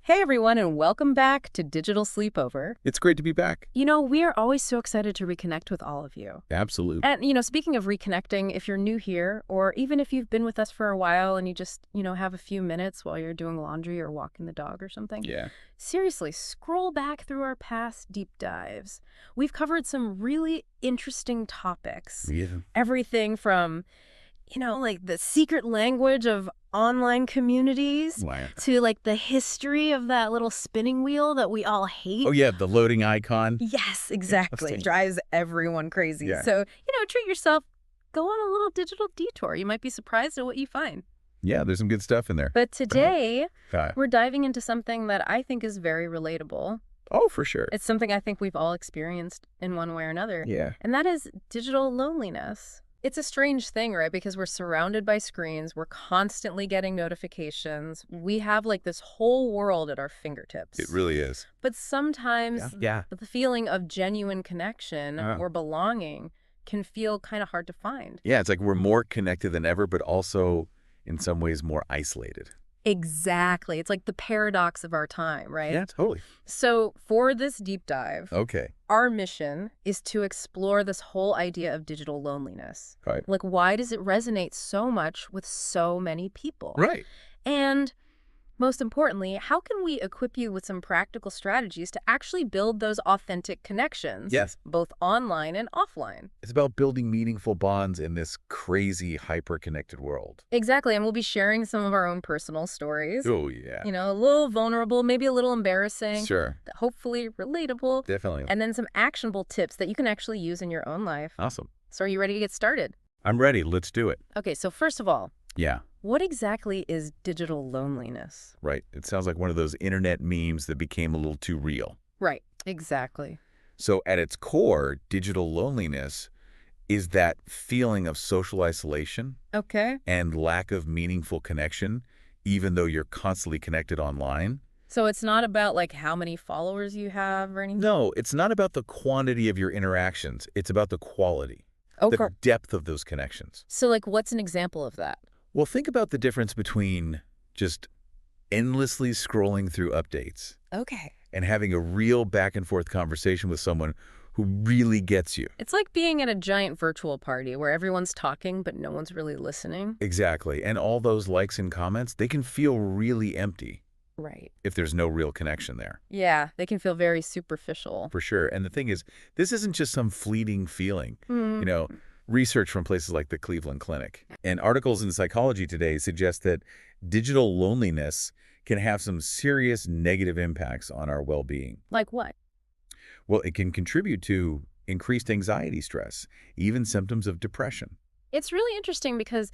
Hey everyone, and welcome back to Digital Sleepover. It's great to be back. We are always so excited to reconnect with all of you. Absolutely. And speaking of reconnecting, if you're new here, or even if you've been with us for a while and you just, have a few minutes while you're doing laundry or walking the dog or something, Yeah. seriously, scroll back through our past deep dives. We've covered some really interesting topics. Yeah. Everything from like the secret language of online communities Wow. to like the history of that little spinning wheel that we all hate. Oh, yeah, the loading icon. Yes, exactly. Interesting. Drives everyone crazy. Yeah. So, treat yourself. Go on a little digital detour. You might be surprised at what you find. Yeah, there's some good stuff in there. But today, Uh, we're diving into something that I think is very relatable. oh, for sure. It's something I think we've all experienced in one way or another. Yeah. And that is digital loneliness. It's a strange thing, right? Because we're surrounded by screens. We're constantly getting notifications. We have like this whole world at our fingertips. It really is. But sometimes Yeah. the feeling of genuine connection Uh. or belonging can feel kind of hard to find. Yeah, it's like we're more connected than ever, but also in some ways more isolated. Exactly. It's like the paradox of our time, right? Yeah, totally. So for this deep dive, Okay. our mission is to explore this whole idea of digital loneliness. Right. Like, why does it resonate so much with so many people? Right. And most importantly, how can we equip you with some practical strategies to actually build those authentic connections? Yes. Both online and offline. It's about building meaningful bonds in this crazy, hyper-connected world. Exactly. And we'll be sharing some of our own personal stories. Oh, yeah. A little vulnerable, maybe a little embarrassing. Sure. Hopefully relatable. Definitely. And then some actionable tips that you can actually use in your own life. Awesome. So are you ready to get started? I'm ready. Let's do it. Okay, so first of all, Yeah. what exactly is digital loneliness? Right. It sounds like one of those internet memes that became a little too real. Right, exactly. So at its core, digital loneliness is that feeling of social isolation Okay. and lack of meaningful connection, even though you're constantly connected online. So it's not about like how many followers you have or anything? No, it's not about the quantity of your interactions. It's about the quality, Okay. the depth of those connections. So like what's an example of that? Well, think about the difference between just endlessly scrolling through updates Okay. and having a real back and forth conversation with someone who really gets you. It's like being at a giant virtual party where everyone's talking but no one's really listening. Exactly. And all those likes and comments, they can feel really empty Right. if there's no real connection there. Yeah, they can feel very superficial. For sure. And the thing is, this isn't just some fleeting feeling. Hmm. Research from places like the Cleveland Clinic and articles in Psychology Today suggest that digital loneliness can have some serious negative impacts on our well-being. Like what? Well, it can contribute to increased anxiety, stress, even symptoms of depression. It's really interesting because,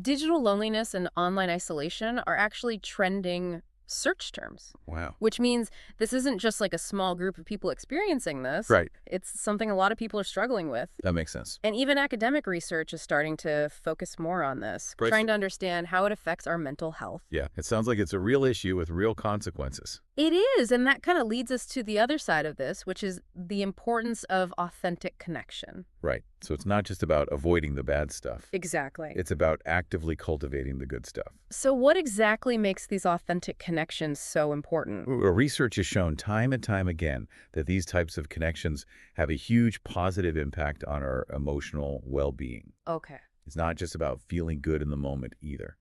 digital loneliness and online isolation are actually trending search terms, Wow. which means this isn't just like a small group of people experiencing this. Right. It's something a lot of people are struggling with. That makes sense. And even academic research is starting to focus more on this, Right. trying to understand how it affects our mental health. Yeah, it sounds like it's a real issue with real consequences. It is, and that kind of leads us to the other side of this, which is the importance of authentic connection. Right. So it's not just about avoiding the bad stuff. Exactly. It's about actively cultivating the good stuff. So what exactly makes these authentic connections so important? Research has shown time and time again that these types of connections have a huge positive impact on our emotional well-being. Okay. It's not just about feeling good in the moment either.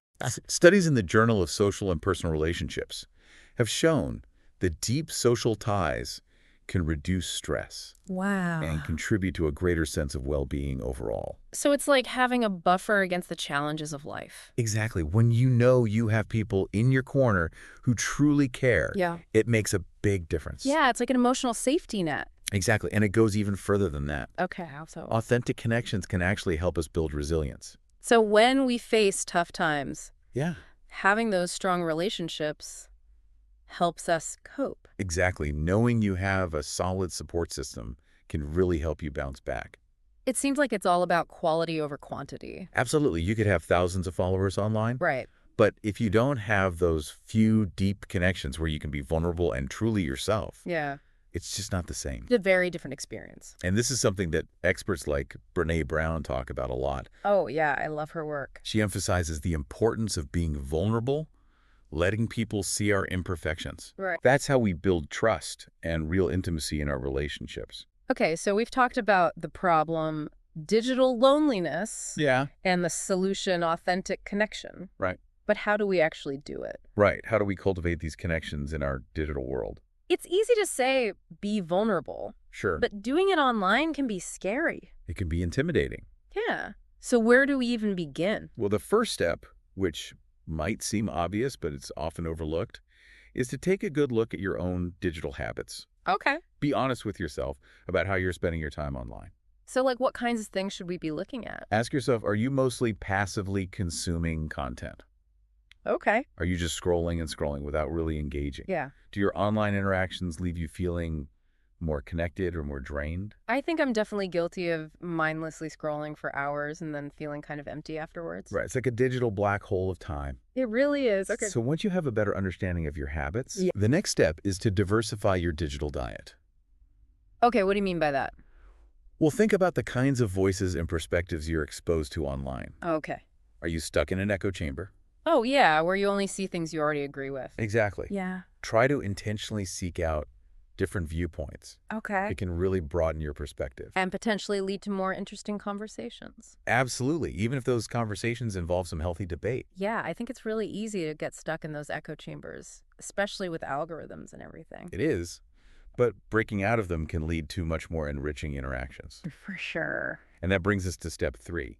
Studies in the Journal of Social and Personal Relationships have shown that deep social ties can reduce stress Wow. and contribute to a greater sense of well-being overall. So it's like having a buffer against the challenges of life. Exactly. When you know you have people in your corner who truly care, Yeah. it makes a big difference. Yeah, it's like an emotional safety net. Exactly. And it goes even further than that. Okay, how so? Authentic connections can actually help us build resilience. So when we face tough times, Yeah. having those strong relationships helps us cope. Exactly. Knowing you have a solid support system can really help you bounce back. It seems like it's all about quality over quantity. Absolutely. You could have thousands of followers online, Right. but if you don't have those few deep connections where you can be vulnerable and truly yourself, Yeah. it's just not the same. It's a very different experience. And this is something that experts like Brené Brown talk about a lot. Oh, yeah, I love her work. She emphasizes the importance of being vulnerable letting people see our imperfections. Right. That's how we build trust and real intimacy in our relationships. Okay, so we've talked about the problem, digital loneliness, Yeah. and the solution, authentic connection. Right. But how do we actually do it? Right. How do we cultivate these connections in our digital world? It's easy to say, be vulnerable, Sure. but doing it online can be scary. It can be intimidating. Yeah. So where do we even begin? Well, the first step, which might seem obvious, but it's often overlooked, is to take a good look at your own digital habits. Okay. Be honest with yourself about how you're spending your time online. So, like, what kinds of things should we be looking at? Ask yourself, are you mostly passively consuming content? Okay. Are you just scrolling and scrolling without really engaging? Yeah. Do your online interactions leave you feeling more connected or more drained? I think I'm definitely guilty of mindlessly scrolling for hours and then feeling kind of empty afterwards. Right. It's like a digital black hole of time. It really is. Okay. So once you have a better understanding of your habits, Yeah. the next step is to diversify your digital diet. Okay, what do you mean by that? Well, think about the kinds of voices and perspectives you're exposed to online. Okay. Are you stuck in an echo chamber? Oh, yeah, where you only see things you already agree with. Exactly. Yeah. Try to intentionally seek out different viewpoints. Okay. It can really broaden your perspective. And potentially lead to more interesting conversations. Absolutely, even if those conversations involve some healthy debate. Yeah, I think it's really easy to get stuck in those echo chambers, especially with algorithms and everything. It is, but breaking out of them can lead to much more enriching interactions. For sure. And that brings us to step 3.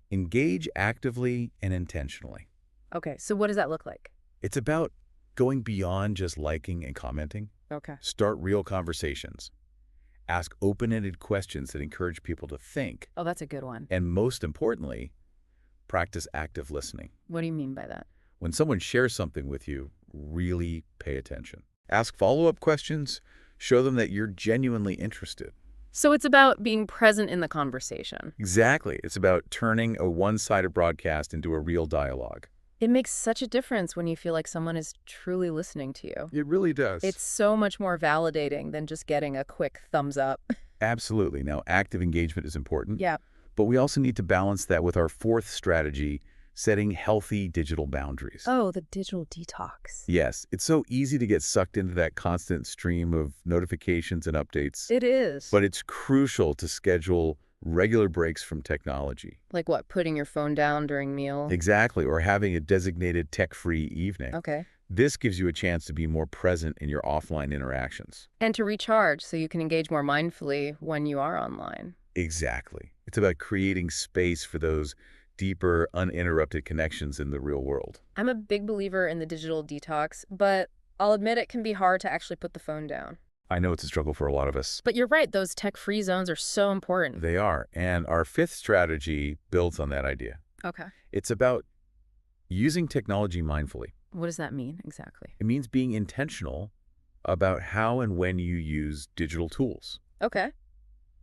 Engage actively and intentionally. Okay, so what does that look like? It's about going beyond just liking and commenting. Okay. Start real conversations. Ask open-ended questions that encourage people to think. Oh, that's a good one. And most importantly, practice active listening. What do you mean by that? When someone shares something with you, really pay attention. Ask follow-up questions. Show them that you're genuinely interested. So it's about being present in the conversation. Exactly. It's about turning a one-sided broadcast into a real dialogue. It makes such a difference when you feel like someone is truly listening to you. It really does. It's so much more validating than just getting a quick thumbs up. Absolutely. Now, active engagement is important. Yeah. But we also need to balance that with our fourth strategy, setting healthy digital boundaries. Oh, the digital detox. Yes, it's so easy to get sucked into that constant stream of notifications and updates. It is. But it's crucial to schedule regular breaks from technology. Like what, putting your phone down during meal? Exactly, or having a designated tech-free evening. Okay. This gives you a chance to be more present in your offline interactions. And to recharge so you can engage more mindfully when you are online. Exactly. It's about creating space for those deeper, uninterrupted connections in the real world. I'm a big believer in the digital detox, but I'll admit it can be hard to actually put the phone down. I know it's a struggle for a lot of us. But you're right, those tech-free zones are so important. They are. And our fifth strategy builds on that idea. Okay. It's about using technology mindfully. What does that mean exactly? It means being intentional about how and when you use digital tools. Okay.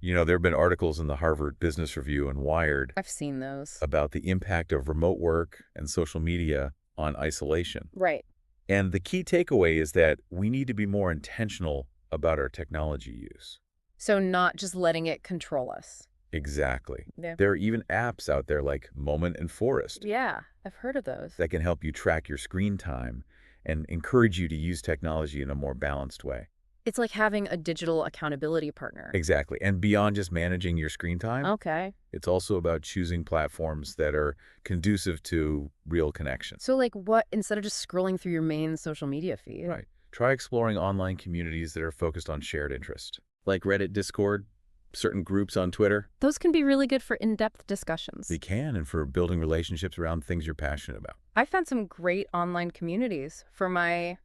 You know, there have been articles in the Harvard Business Review and Wired I've seen those. about the impact of remote work and social media on isolation. Right. And the key takeaway is that we need to be more intentional about our technology use. So not just letting it control us. Exactly. Yeah. There are even apps out there like Moment and Forest Yeah, I've heard of those. that can help you track your screen time and encourage you to use technology in a more balanced way. It's like having a digital accountability partner. Exactly. And beyond just managing your screen time, Okay. it's also about choosing platforms that are conducive to real connections. So like what, instead of just scrolling through your main social media feed? Right. Try exploring online communities that are focused on shared interest, like Reddit, Discord, certain groups on Twitter. Those can be really good for in-depth discussions. They can, and for building relationships around things you're passionate about. I found some great online communities for my,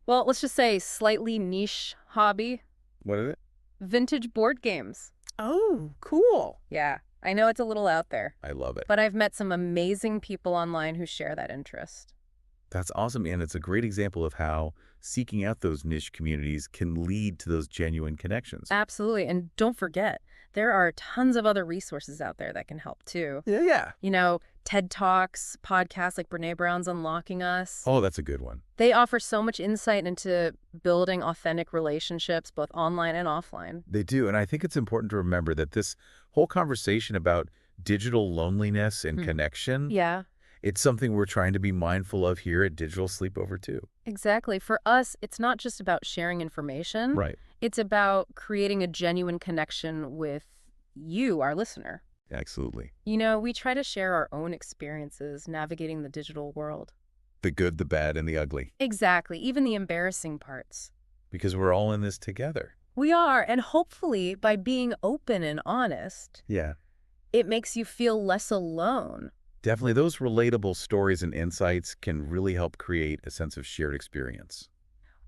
well, let's just say slightly niche hobby, What is it? vintage board games. Oh, cool. Yeah, I know it's a little out there, I love it. but I've met some amazing people online who share that interest. That's awesome, and it's a great example of how seeking out those niche communities can lead to those genuine connections. Absolutely. And don't forget, there are tons of other resources out there that can help too. Yeah. You know, TED Talks, podcasts like Brene Brown's Unlocking Us. Oh, that's a good one. They offer so much insight into building authentic relationships, both online and offline. They do, and I think it's important to remember that this whole conversation about digital loneliness and connection Yeah. It's something we're trying to be mindful of here at Digital Sleepover, too. Exactly. For us, it's not just about sharing information. Right. It's about creating a genuine connection with you, our listener. Absolutely. We try to share our own experiences navigating the digital world. The good, the bad, and the ugly. Exactly, even the embarrassing parts. Because we're all in this together. We are, and hopefully by being open and honest, Yeah. it makes you feel less alone. Definitely, those relatable stories and insights can really help create a sense of shared experience.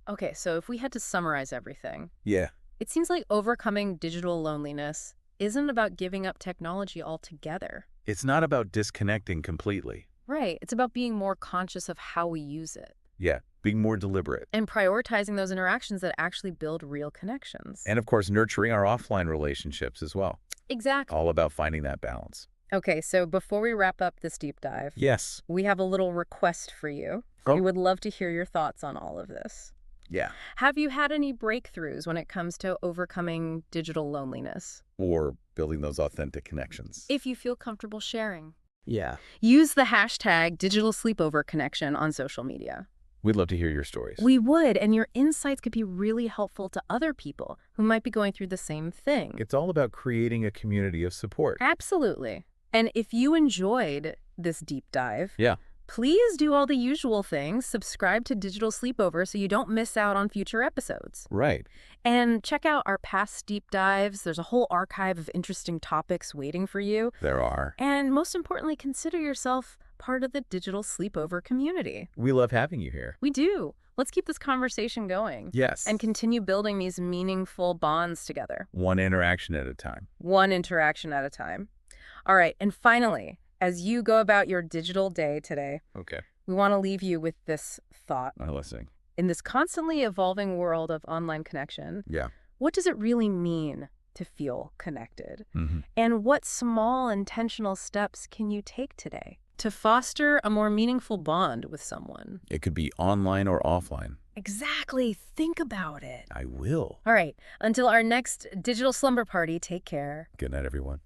Okay, so if we had to summarize everything, Yeah. it seems like overcoming digital loneliness isn't about giving up technology altogether. It's not about disconnecting completely. Right, it's about being more conscious of how we use it Yeah. Being more deliberate. and prioritizing those interactions that actually build real connections. And of course, nurturing our offline relationships as well. Exactly. All about finding that balance. Okay, so before we wrap up this deep dive, Yes. we have a little request for you. Oh. We would love to hear your thoughts on all of this. Yeah. Have you had any breakthroughs when it comes to overcoming digital loneliness? Or building those authentic connections. If you feel comfortable sharing, Yeah. use the hashtag Digital Sleepover Connection on social media. We'd love to hear your stories. We would, and your insights could be really helpful to other people who might be going through the same thing. It's all about creating a community of support. Absolutely. And if you enjoyed this deep dive, Yeah. please do all the usual things. Subscribe to Digital Sleepover so you don't miss out on future episodes. Right. And check out our past deep dives. There's a whole archive of interesting topics waiting for you. There are. And most importantly, consider yourself part of the Digital Sleepover community. We love having you here. We do. Let's keep this conversation going. Yes. And continue building these meaningful bonds together. One interaction at a time. One interaction at a time. All right. And finally, as you go about your digital day today, Okay. we want to leave you with this thought. I'm listening. In this constantly evolving world of online connection, Yeah. what does it really mean to feel connected? Mm-hmm. And what small intentional steps can you take today to foster a more meaningful bond with someone? It could be online or offline. Exactly. Think about it. I will. All right. Until our next digital slumber party, take care. Good night, everyone.